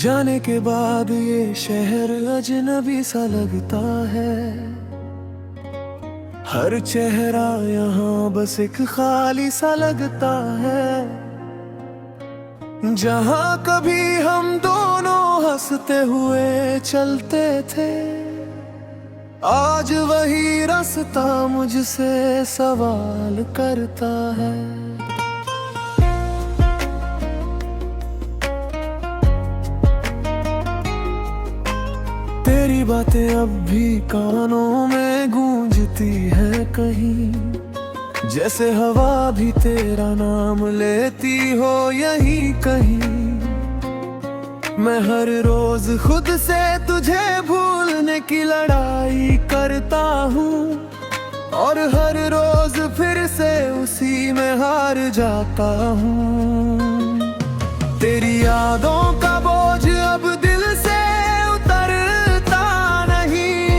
जाने के बाद ये शहर अजनबी सा लगता है। हर चेहरा यहाँ बस एक खाली सा लगता है। जहाँ कभी हम दोनों हंसते हुए चलते थे, आज वही रास्ता मुझसे सवाल करता है। तेरी बातें अब भी कानों में गूंजती है कहीं, जैसे हवा भी तेरा नाम लेती हो यहीं कहीं। मैं हर रोज खुद से तुझे भूलने की लड़ाई करता हूँ, और हर रोज फिर से उसी में हार जाता हूँ। तेरी यादों का बोझ अब दिल से उतरता नहीं,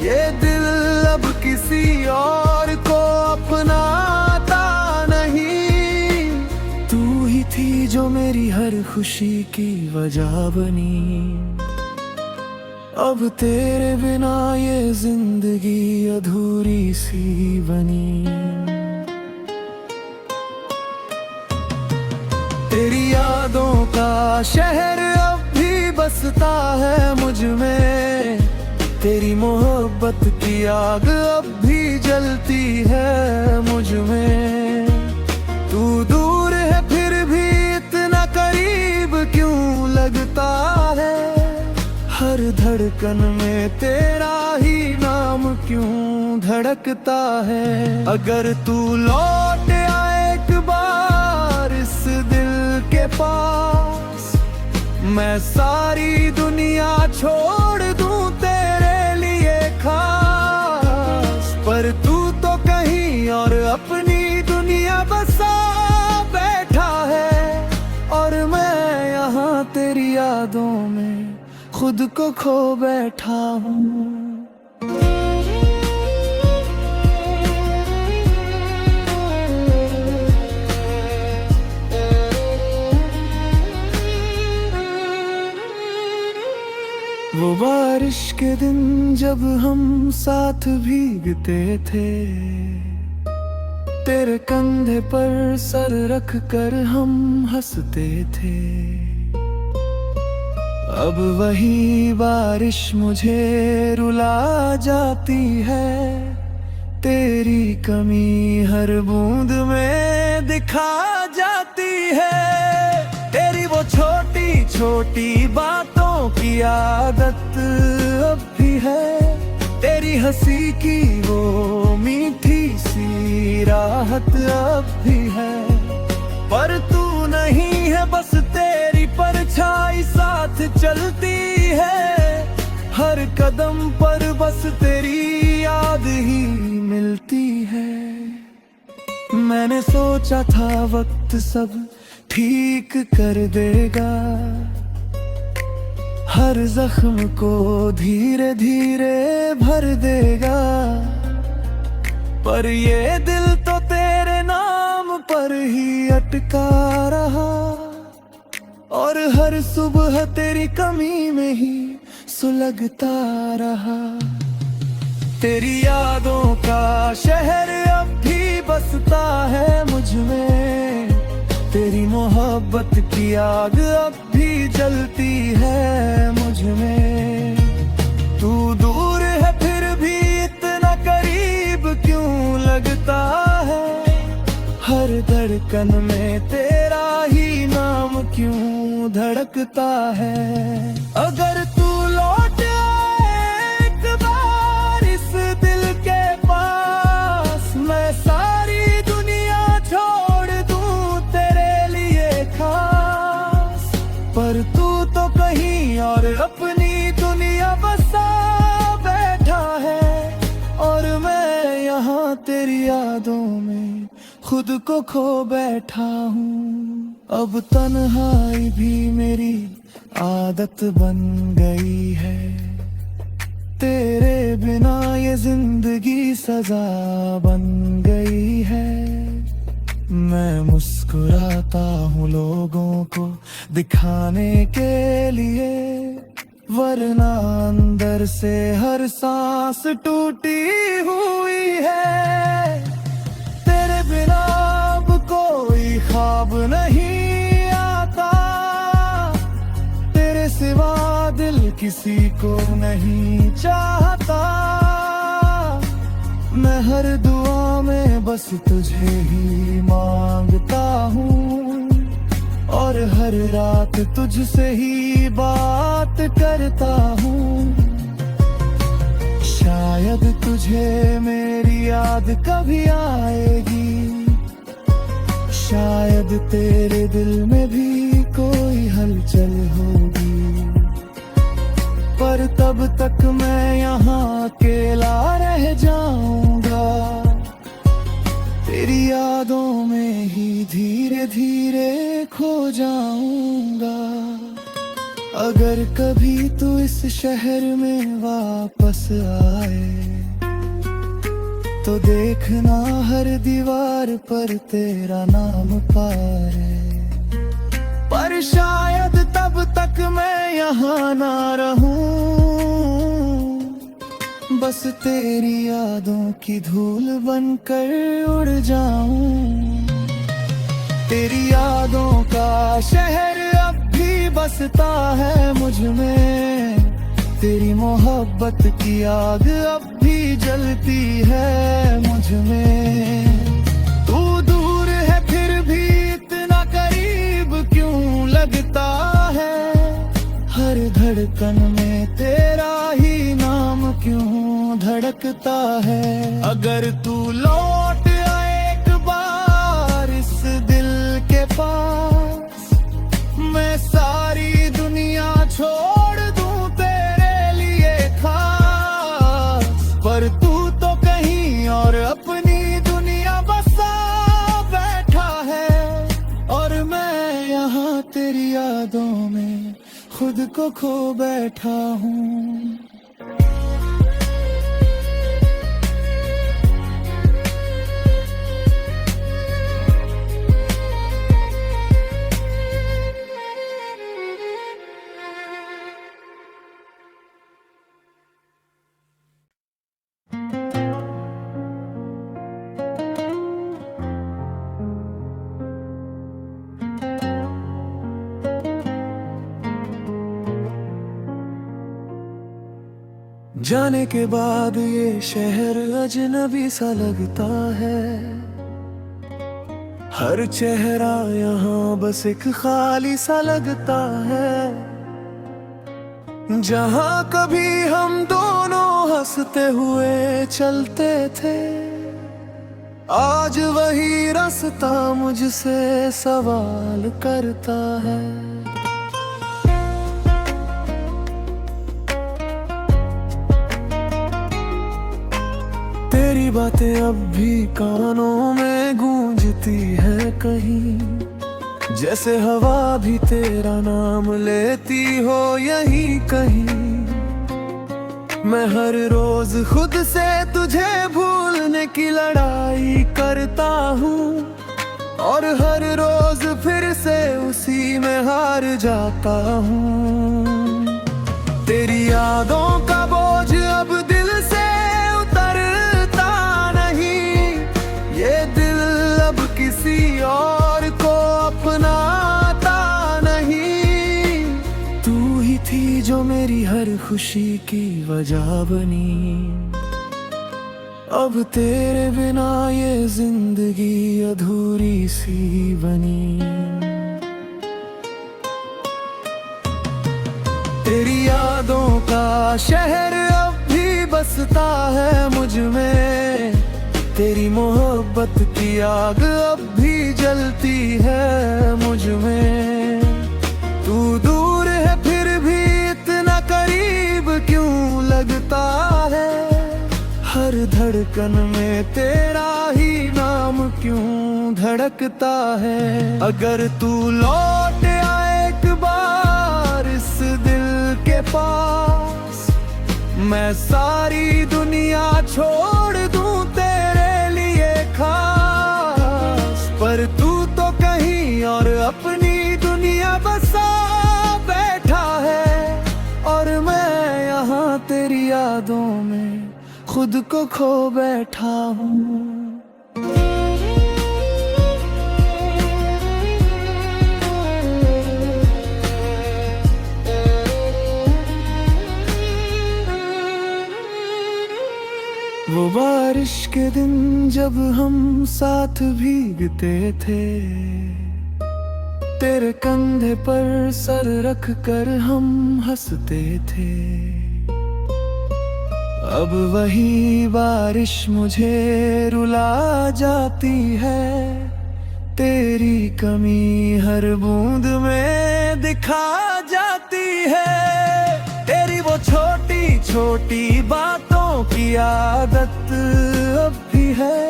ये दिल अब किसी और को अपनाता नहीं। तू ही थी जो मेरी हर खुशी की वजह बनी, अब तेरे बिना ये जिंदगी अधूरी सी बनी। तेरी यादों का शहर अब भी बसता है मुझ में, तेरी मोहब्बत की आग अब भी जलती है मुझ में। तू दूर है फिर भी इतना करीब क्यों लगता है, हर धड़कन में तेरा ही नाम क्यों धड़कता है। अगर तू लौट आए एक बार इस दिल के पास, मैं सारी दुनिया छोड़ दूं तेरे लिए खास। पर तू तो कहीं और अपनी दुनिया बसा बैठा है, और मैं यहाँ तेरी यादों में खुद को खो बैठा हूँ। वो बारिश के दिन जब हम साथ भीगते थे, तेरे कंधे पर सर रख कर हम हंसते थे। अब वही बारिश मुझे रुला जाती है, तेरी कमी हर बूंद में दिखा जाती है। तेरी वो छोटी छोटी बातों की आदत अब भी है, तेरी हंसी की वो मीठी सी राहत अब भी है। पर तू नहीं है, बस तेरी परछाई साथ चलती है, हर कदम पर बस तेरी याद ही मिलती है। मैंने सोचा था वक्त सब ठीक कर देगा, हर जख्म को धीरे धीरे भर देगा। पर ये दिल तो तेरे नाम पर ही अटका रहा, और हर सुबह तेरी कमी में ही सुलगता रहा। तेरी यादों का शहर अब भी बसता है मुझ में, तेरी मोहब्बत की आग अब भी जलती है मुझ में। तू दूर है फिर भी इतना करीब क्यों लगता है, हर धड़कन में तेरा ही नाम क्यों धड़कता है। अगर तू लौट आए एक बार इस दिल के पास, मैं सारी दुनिया छोड़ दूं तेरे लिए खास। पर तू तो कहीं और अपनी दुनिया बसा बैठा है, और मैं यहाँ तेरी यादों में खुद को खो बैठा हूँ। अब तन्हाई भी मेरी आदत बन गई है, तेरे बिना ये जिंदगी सजा बन गई है। मैं मुस्कुराता हूँ लोगों को दिखाने के लिए, वरना अंदर से हर सांस टूटी हुई है। तेरे बिना अब कोई ख्वाब नहीं आता, तेरे सिवा दिल किसी को नहीं चाहता। मैं हर दुआ में बस तुझे ही मांगता हूँ, और हर रात तुझसे ही बात करता हूँ। शायद तुझे मेरी याद कभी आएगी, शायद तेरे दिल में भी कोई हलचल होगी, पर तब तक मैं यहाँ अकेला रह जाऊंगा, तेरी यादों में ही धीरे धीरे खो जाऊंगा। अगर कभी तू इस शहर में वापस आए, तो देखना हर दीवार पर तेरा नाम पाए, पर शायद तब तक मैं यहाँ ना रहूं, बस तेरी यादों की धूल बनकर उड़ जाऊं। तेरी यादों का शहर अब भी बसता है मुझ में, तेरी मोहब्बत की आग अब भी जलती है मुझ में। तू दूर है फिर भी इतना करीब क्यों लगता है, हर धड़कन में तेरा ही नाम क्यों धड़कता है। अगर तू लौट आए एक बार इस दिल के पास, मैं सारी दुनिया छोड़ दूं तेरे लिए खास, पर तू तो कहीं और अपनी दुनिया बसा बैठा है, और मैं यहाँ तेरी यादों में खुद को खो बैठा हूँ। जाने के बाद ये शहर अजनबी सा लगता है, हर चेहरा यहाँ बस एक खाली सा लगता है। जहाँ कभी हम दोनों हंसते हुए चलते थे, आज वही रास्ता मुझसे सवाल करता है। तेरी बातें अब भी कानों में गूंजती है कहीं, जैसे हवा भी तेरा नाम लेती हो यहीं कहीं। मैं हर रोज खुद से तुझे भूलने की लड़ाई करता हूँ, और हर रोज फिर से उसी में हार जाता हूँ। तेरी यादों का बोझ अब दिल से उतरता नहीं, ये दिल अब किसी और को अपनाता नहीं। तू ही थी जो मेरी हर खुशी की वजह बनी, अब तेरे बिना ये जिंदगी अधूरी सी बनी। तेरी यादों का शहर अब भी बसता है मुझ में, तेरी मोहब्बत की आग अब भी जलती है मुझ में। तू दूर है फिर भी इतना करीब क्यों लगता है, हर धड़कन में तेरा ही नाम क्यों धड़कता है। अगर तू लौट आए एक बार इस दिल के पास, मैं सारी दुनिया छोड़ दूं तेरे लिए खास, पर यादों में खुद को खो बैठा हूँ। वो बारिश के दिन जब हम साथ भीगते थे, तेरे कंधे पर सर रख कर हम हंसते थे। अब वही बारिश मुझे रुला जाती है, तेरी कमी हर बूंद में दिखा जाती है। तेरी वो छोटी छोटी बातों की आदत अब भी है,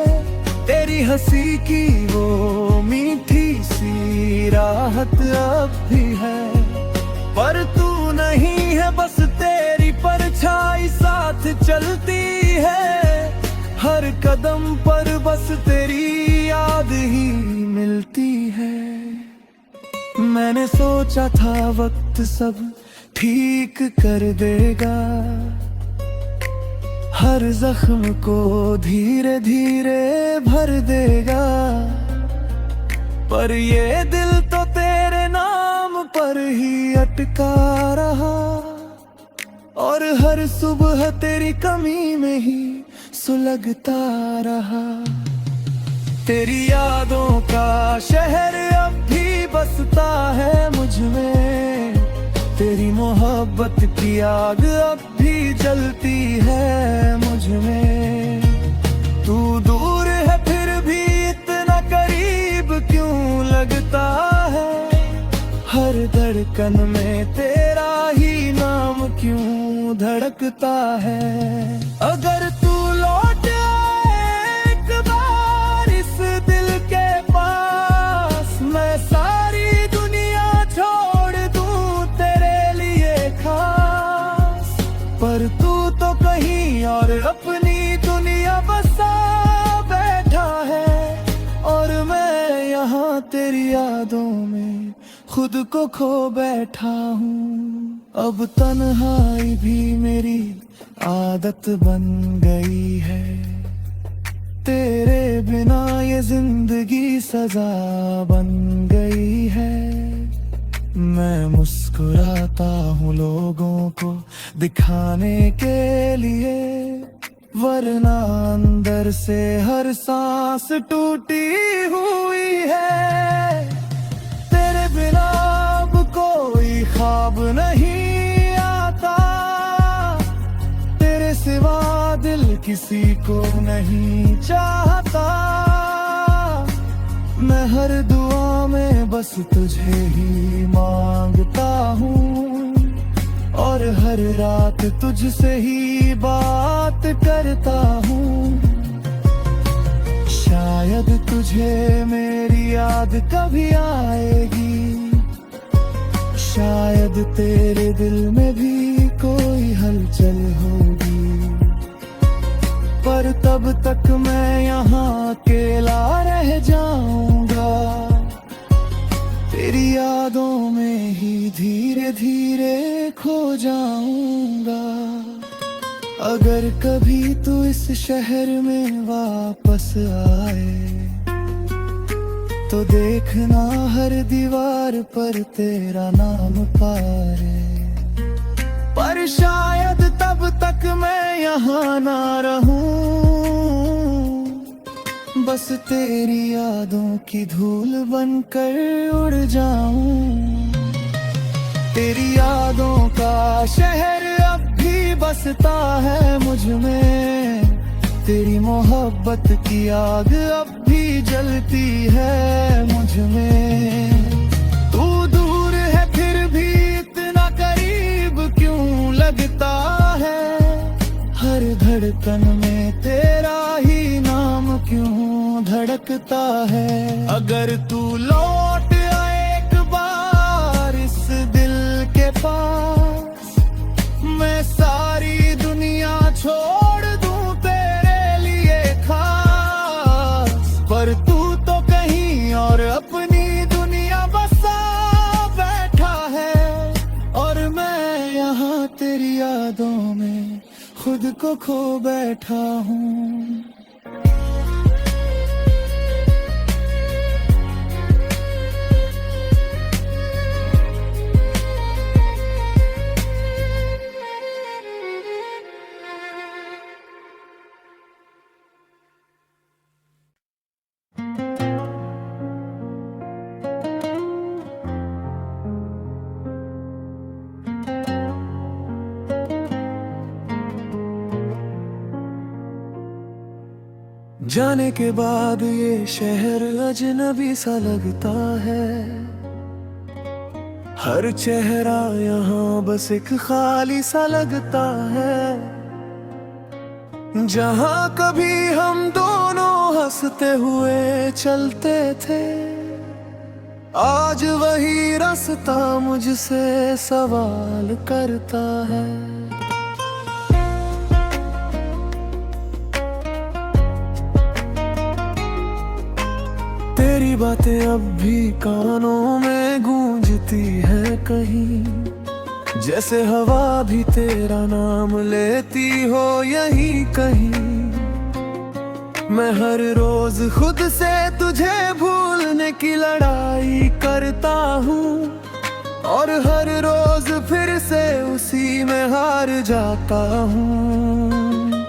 तेरी हंसी की वो मीठी सी राहत अब भी है। पर तू नहीं है, बस तेरी परछाई साथ चलती है। हर कदम पर बस तेरी याद ही मिलती है। मैंने सोचा था वक्त सब ठीक कर देगा, हर जख्म को धीरे धीरे भर देगा। पर ये दिल तो तेरे नाम पर ही अटका रहा, और हर सुबह तेरी कमी में ही सुलगता रहा। तेरी यादों का शहर अब भी बसता है मुझ में, तेरी मोहब्बत की आग अब भी जलती है मुझ में। तू दूर है फिर भी इतना करीब क्यों लगता है, हर धड़कन में तेरा ही नाम क्यों धड़कता है। अगर तू लौट आए एक बार इस दिल के पास, मैं सारी दुनिया छोड़ दूं तेरे लिए खास। पर तू तो कहीं और अपनी दुनिया बसा बैठा है, और मैं यहाँ तेरी यादों में खुद को खो बैठा हूँ। अब तन्हाई भी मेरी आदत बन गई है, तेरे बिना ये जिंदगी सजा बन गई है। मैं मुस्कुराता हूँ लोगों को दिखाने के लिए, वरना अंदर से हर सांस टूटी हुई है। तेरे बिना अब कोई ख्वाब नहीं आता, तेरे सिवा दिल किसी को नहीं चाहता। मैं हर दुआ में बस तुझे ही मांगता हूँ, और हर रात तुझसे ही बात करता हूँ। शायद तुझे मेरी याद कभी आएगी, शायद तेरे दिल में भी कोई हलचल होगी। पर तब तक मैं यहाँ अकेला रह जाऊंगा, तेरी यादों में ही धीरे धीरे खो जाऊंगा। अगर कभी तू इस शहर में वापस आए, तो देखना हर दीवार पर तेरा नाम पारे। पर शायद तब तक मैं यहाँ ना रहूं, बस तेरी यादों की धूल बनकर उड़ जाऊं। तेरी यादों का शहर अब भी बसता है मुझ में, तेरी मोहब्बत की आग अब भी जलती है मुझ में। तू दूर है फिर भी इतना करीब क्यों लगता है, हर धड़कन में तेरा ही नाम क्यों धड़कता है। अगर तू लौट आए एक बार इस दिल के पास, मैं सारी दुनिया छोड़ दूं तेरे लिए खास। पर तू तो कहीं और अपनी दुनिया बसा बैठा है, और मैं यहाँ तेरी यादों में खुद को खो बैठा हूँ। जाने के बाद ये शहर अजनबी सा लगता है। हर चेहरा यहाँ बस एक खाली सा लगता है। जहाँ कभी हम दोनों हंसते हुए चलते थे, आज वही रास्ता मुझसे सवाल करता है। तेरी बातें अब भी कानों में गूंजती है कहीं, जैसे हवा भी तेरा नाम लेती हो यहीं कहीं। मैं हर रोज खुद से तुझे भूलने की लड़ाई करता हूँ, और हर रोज फिर से उसी में हार जाता हूँ।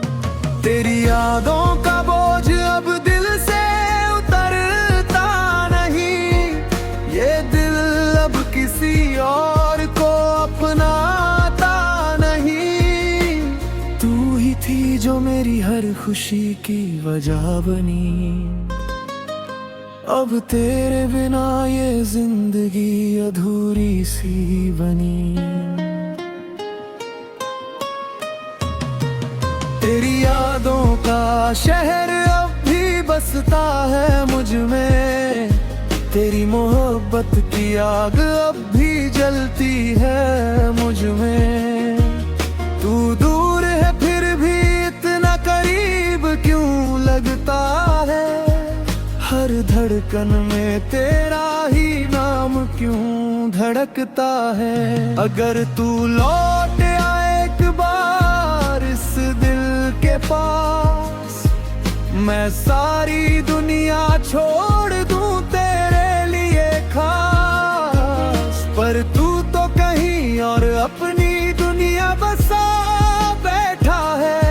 तेरी यादों का बोझ अब दिल से किसी और को अपनाता नहीं। तू ही थी जो मेरी हर खुशी की वजह बनी, अब तेरे बिना ये जिंदगी अधूरी सी बनी। तेरी यादों का शहर अब भी बसता है मुझ में, तेरी मोहब्बत की आग अब भी जलती है मुझ में। तू दूर है फिर भी इतना करीब क्यों लगता है, हर धड़कन में तेरा ही नाम क्यों धड़कता है। अगर तू लौट आए एक बार इस दिल के पास, मैं सारी दुनिया छोड़ दूं खास। पर तू तो कहीं और अपनी दुनिया बसा बैठा है,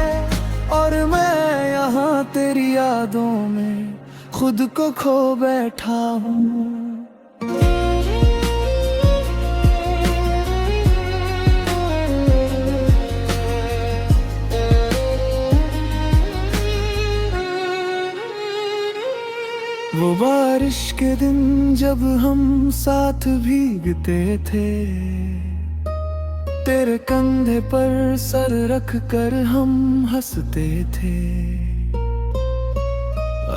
और मैं यहाँ तेरी यादों में खुद को खो बैठा हूँ। वो बारिश के दिन जब हम साथ भीगते थे, तेरे कंधे पर सर रख कर हम हंसते थे।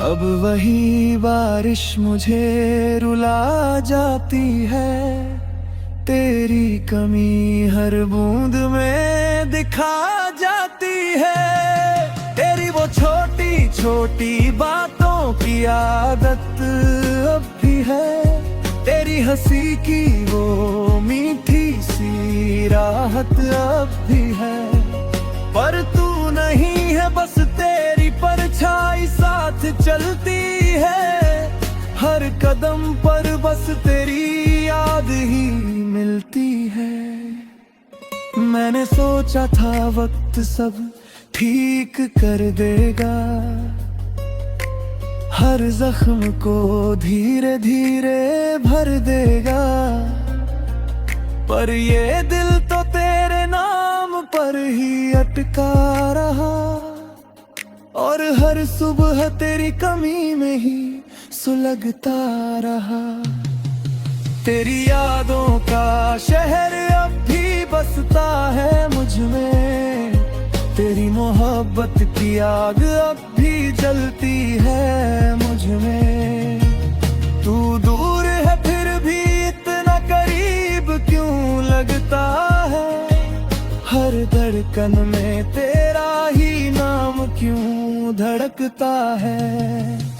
अब वही बारिश मुझे रुला जाती है, तेरी कमी हर बूंद में दिखा जाती है। तेरी वो छोटी छोटी बातों की आदत अब भी है, तेरी हंसी की वो मीठी सी राहत अब भी है। पर तू नहीं है बस तेरी परछाई साथ चलती है, हर कदम पर बस तेरी याद ही मिलती है। मैंने सोचा था वक्त सब ठीक कर देगा, हर जख्म को धीरे धीरे भर देगा। पर ये दिल तो तेरे नाम पर ही अटका रहा, और हर सुबह तेरी कमी में ही सुलगता रहा। तेरी यादों का शहर अब भी बसता है मुझ में, तेरी मोहब्बत की आग अब भी जलती है मुझ में। तू दूर है फिर भी इतना करीब क्यों लगता है, हर धड़कन में तेरा ही नाम क्यों धड़कता है।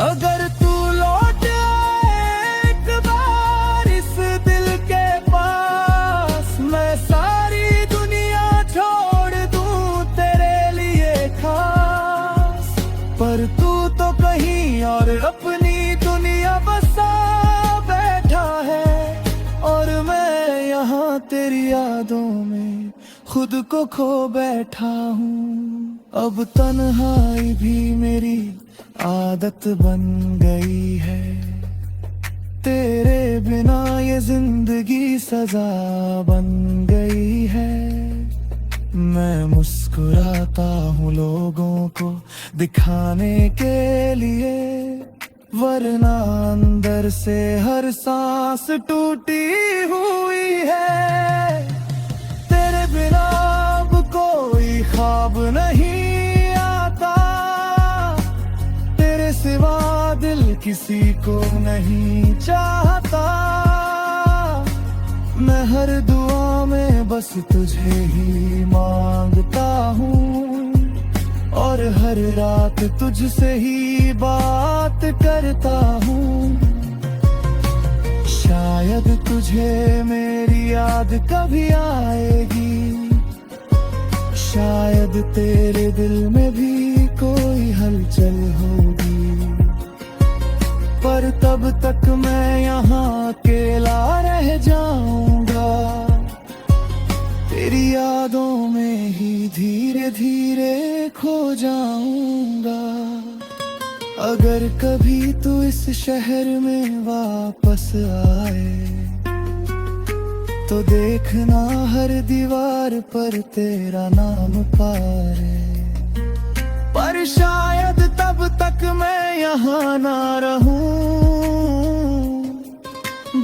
अगर तू लौट आए एक बार इस दिल के पास, मैं सारी दुनिया छोड़ दूं तेरे लिए खुद को खो बैठा हूँ। अब तन्हाई भी मेरी आदत बन गई है। तेरे बिना ये जिंदगी सजा बन गई है। मैं मुस्कुराता हूँ लोगों को दिखाने के लिए, वरना अंदर से हर सांस टूटी हुई है। तेरे बिना अब कोई ख्वाब नहीं आता, तेरे सिवा दिल किसी को नहीं चाहता। मैं हर दुआ में बस तुझे ही मांगता हूँ, और हर रात तुझसे ही बात करता हूँ। शायद तुझे मेरी याद कभी आएगी, शायद तेरे दिल में भी कोई हलचल होगी, पर तब तक मैं यहाँ अकेला रह जाऊंगा। तेरी यादों में ही धीरे धीरे खो जाऊंगा। अगर कभी तू इस शहर में वापस आए, तो देखना हर दीवार पर तेरा नाम पारे। पर शायद तब तक मैं यहाँ ना रहूं,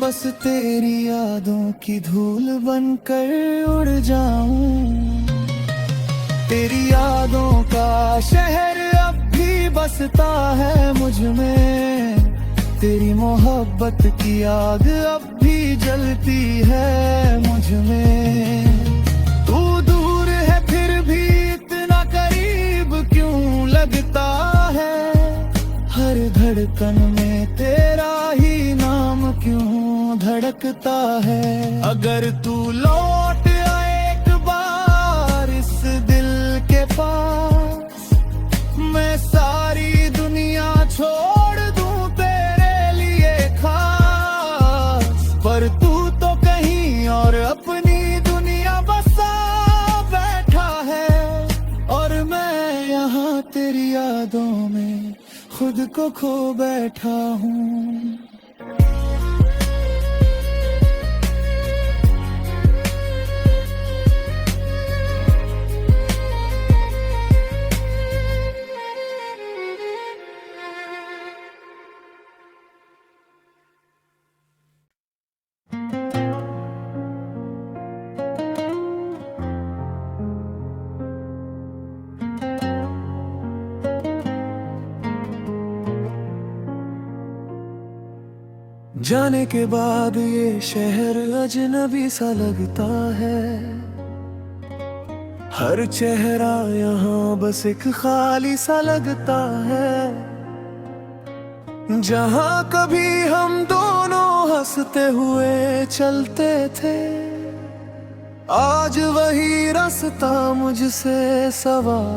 बस तेरी यादों की धूल बनकर उड़ जाऊं। तेरी यादों का शहर अब भी बसता है मुझ में, तेरी मोहब्बत की आग अब भी जलती है मुझ में। तू दूर है फिर भी इतना करीब क्यों लगता है, हर धड़कन में तेरा ही नाम क्यों धड़कता है। अगर तू लौट आए एक बार इस दिल के पास, मैं सारी दुनिया छोड़ दूं तेरे लिए खास। पर तू तो कहीं और अपनी दुनिया बसा बैठा है, और मैं यहाँ तेरी यादों में खुद को खो बैठा हूँ। जाने के बाद ये शहर अजनबी सा लगता है। हर चेहरा यहाँ बस एक खाली सा लगता है। जहाँ कभी हम दोनों हंसते हुए चलते थे, आज वही रास्ता मुझसे सवार